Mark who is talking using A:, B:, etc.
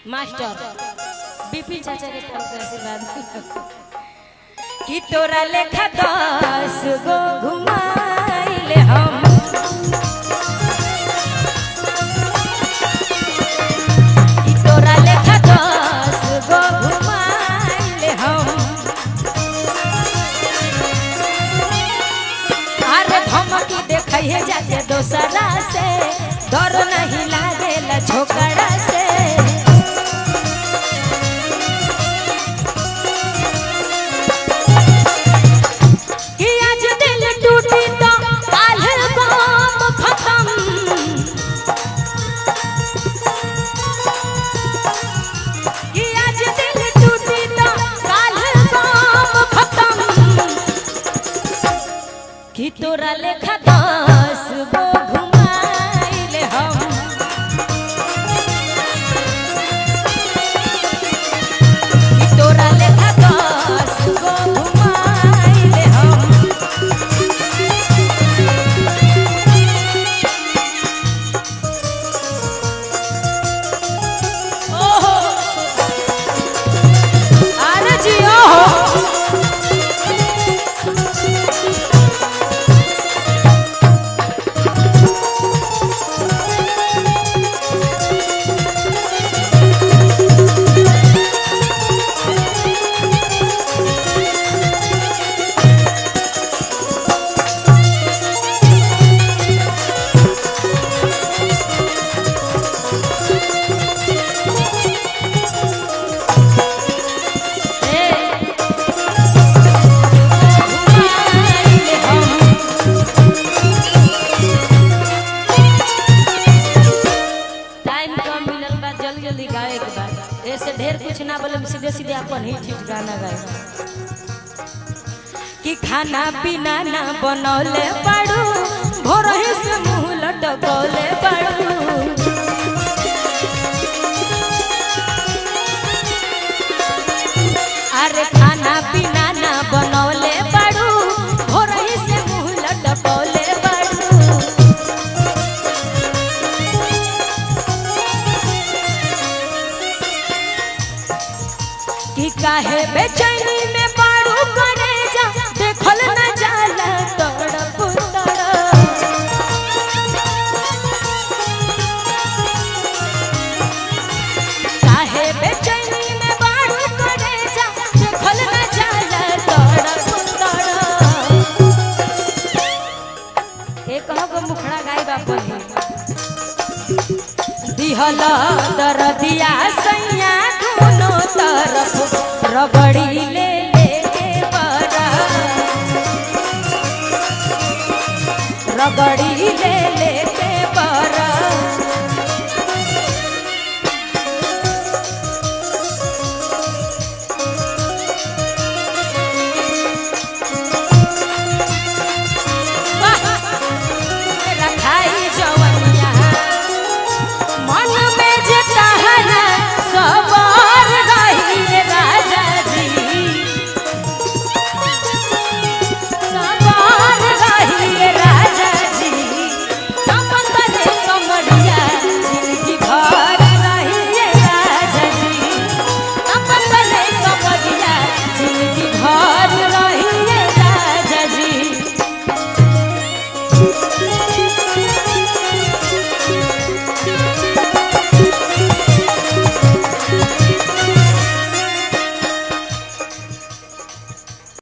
A: master Bipin चाचा के तरफ से आशीर्वाद कि तोरा लेखा 10 गो घुमाइले हम कि तोरा लेखा 10 गो घुमाइले हम अरे धमकी देखइए जाते दोसरा से डर नहीं लागेला छोकरा से कि तोरा लेखा 10 गो घुमाइले हम कि तोरा लेखा 10 गो घुमाइले हम ओहो अरे जी ओहो ऐसे ढेर कुछ ना बोले सीधे सीधे अपन ही ठीक गाना गाए कि खाना पीना ना बनौले पड़ू भोरही से मुंह लटकौले पड़ू अरे खाना पीना ना बनौले पड़ू भोरही से मुंह लटकौले पड़ू कि काहे बेचैनी में बाड़ू करे जा देखल न जाला तड़प तड़प काहे बेचैनी में बाड़ू करे जा देखल न जाला तड़प तड़प एक कहब मुखड़ा गाई बापन दिहल दरदिया सैया दोनों तरफ रगड़ी ले बरा रगड़ी ले